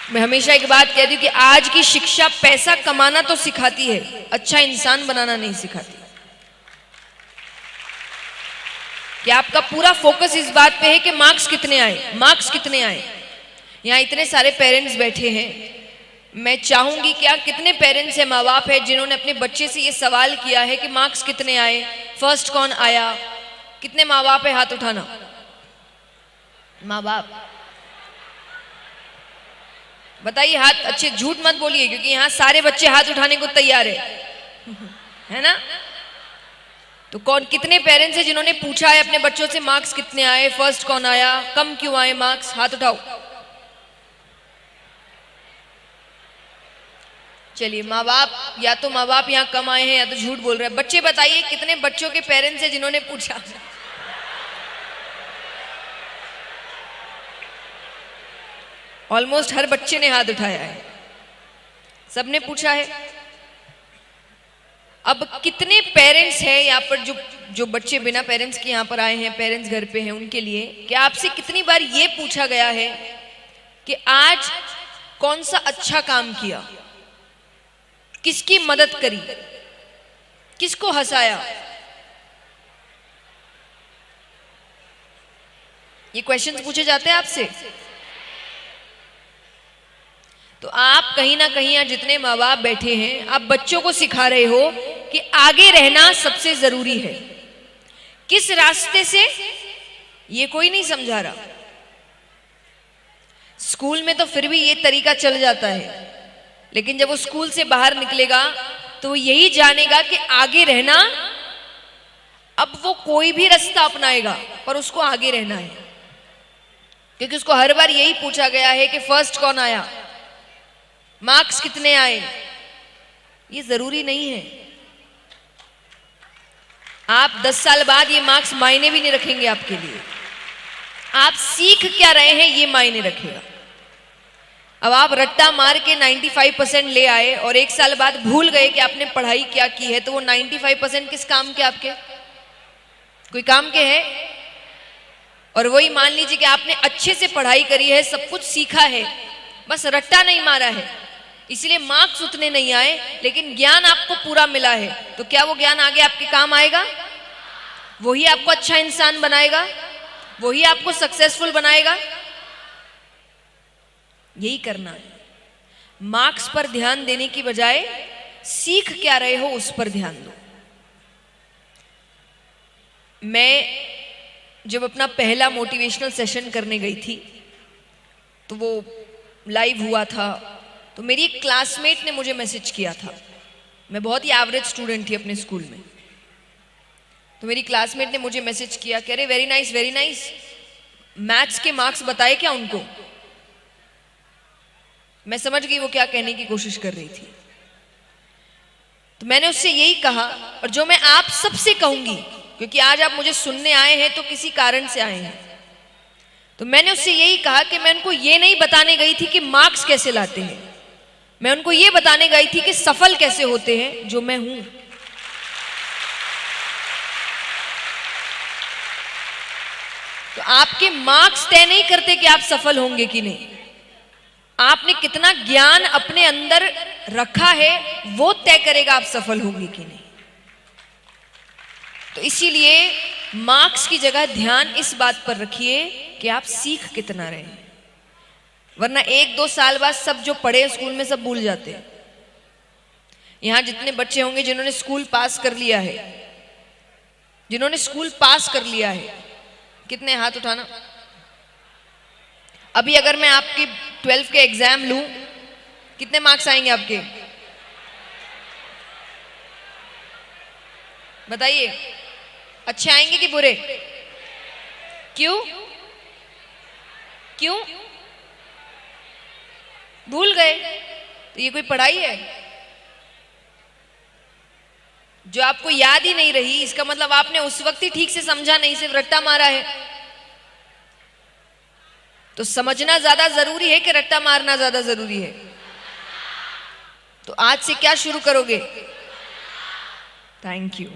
मैं हमेशा एक बात कहती हूँ कि आज की शिक्षा पैसा कमाना तो सिखाती है, अच्छा इंसान बनाना नहीं सिखाती। कि आपका पूरा फोकस इस बात पे है कि मार्क्स कितने आए, मार्क्स कितने आए। यहाँ इतने सारे पेरेंट्स बैठे हैं, मैं चाहूंगी क्या कितने पेरेंट्स हैं, माँ बाप है जिन्होंने अपने बच्चे से ये सवाल किया है कि मार्क्स कितने आए, फर्स्ट कौन आया। कितने माँ बाप है, हाथ उठाना। माँ बाप बताइए हाथ, अच्छे झूठ मत बोलिए क्योंकि यहाँ सारे बच्चे हाथ उठाने को तैयार है ना। तो कौन कितने पेरेंट्स हैं जिन्होंने पूछा है अपने बच्चों से मार्क्स कितने आए, फर्स्ट कौन आया, कम क्यों आए मार्क्स, हाथ उठाओ। चलिए माँ बाप, या तो माँ बाप यहाँ कम आए हैं या तो झूठ बोल रहे हैं। बच्चे बताइए कितने बच्चों के पेरेंट्स हैं जिन्होंने पूछा। ऑलमोस्ट हर बच्चे ने हाथ उठाया है, सबने पूछा है। अब कितने पेरेंट्स हैं यहाँ पर जो बच्चे बिना पेरेंट्स के यहाँ पर आए हैं, पेरेंट्स घर पे हैं, उनके लिए कि आपसे कितनी बार ये पूछा गया है कि आज कौन सा अच्छा काम किया, किसकी मदद करी, किसको हंसाया। ये क्वेश्चंस पूछे जाते हैं आपसे। तो आप कहीं ना कहीं यहाँ जितने माँ बाप बैठे हैं, आप बच्चों को सिखा रहे हो कि आगे रहना सबसे जरूरी है। किस रास्ते से ये कोई नहीं समझा रहा। स्कूल में तो फिर भी ये तरीका चल जाता है, लेकिन जब वो स्कूल से बाहर निकलेगा तो वो यही जानेगा कि आगे रहना, अब वो कोई भी रास्ता अपनाएगा पर उसको आगे रहना है। क्योंकि उसको हर बार यही पूछा गया है कि फर्स्ट कौन आया, मार्क्स कितने आए। ये जरूरी नहीं है। आप 10 साल बाद ये मार्क्स मायने भी नहीं रखेंगे आपके लिए। आप सीख क्या रहे हैं ये मायने रखेगा। अब आप रट्टा मार के 95% ले आए और 1 साल बाद भूल गए कि आपने पढ़ाई क्या की है, तो वो 95% किस काम के आपके, कोई काम के हैं। और वही मान लीजिए कि आपने अच्छे से पढ़ाई करी है, सब कुछ सीखा है, बस रट्टा नहीं मारा है, इसलिए मार्क्स उतने नहीं आए, लेकिन ज्ञान आपको पूरा मिला है। तो क्या वो ज्ञान आगे आपके काम आएगा? वही आपको अच्छा इंसान बनाएगा, वही आपको सक्सेसफुल बनाएगा। यही करना है। मार्क्स पर ध्यान देने की बजाय सीख क्या रहे हो उस पर ध्यान दो। मैं जब अपना पहला मोटिवेशनल सेशन करने गई थी तो वो लाइव हुआ था, तो मेरी एक क्लासमेट ने मुझे मैसेज किया था। मैं बहुत ही एवरेज स्टूडेंट थी अपने स्कूल में। तो मेरी क्लासमेट ने मुझे मैसेज किया कि अरे very nice very nice, maths के मार्क्स बताए क्या उनको। मैं समझ गई वो क्या कहने की कोशिश कर रही थी। तो मैंने उससे यही कहा, और जो मैं आप सबसे कहूंगी, क्योंकि आज आप मुझे सुनने आए हैं तो किसी कारण से आए हैं, तो मैंने उससे यही कहा कि मैं उनको ये नहीं बताने गई थी कि मार्क्स कैसे लाते हैं, मैं उनको ये बताने गई थी कि सफल कैसे होते हैं जो मैं हूं। तो आपके मार्क्स तय नहीं करते कि आप सफल होंगे कि नहीं, आपने कितना ज्ञान अपने अंदर रखा है वो तय करेगा आप सफल होंगे कि नहीं। तो इसीलिए मार्क्स की जगह ध्यान इस बात पर रखिए कि आप सीख कितना रहे हैं, वरना 1-2 साल बाद सब जो पढ़े स्कूल में सब भूल जाते हैं। यहां जितने बच्चे होंगे जिन्होंने स्कूल पास कर लिया है, जिन्होंने स्कूल पास कर लिया है, कितने हाथ उठाना। अभी अगर मैं आपकी 12th के एग्जाम लूं, कितने मार्क्स आएंगे आपके बताइए। अच्छे आएंगे कि बुरे? क्यों क्यों भूल गए? तो ये कोई पढ़ाई है जो आपको याद ही नहीं रही? इसका मतलब आपने उस वक्त ही ठीक से समझा नहीं, सिर्फ रट्टा मारा है। तो समझना ज्यादा जरूरी है कि रट्टा मारना ज्यादा जरूरी है? तो आज से क्या शुरू करोगे? Thank you.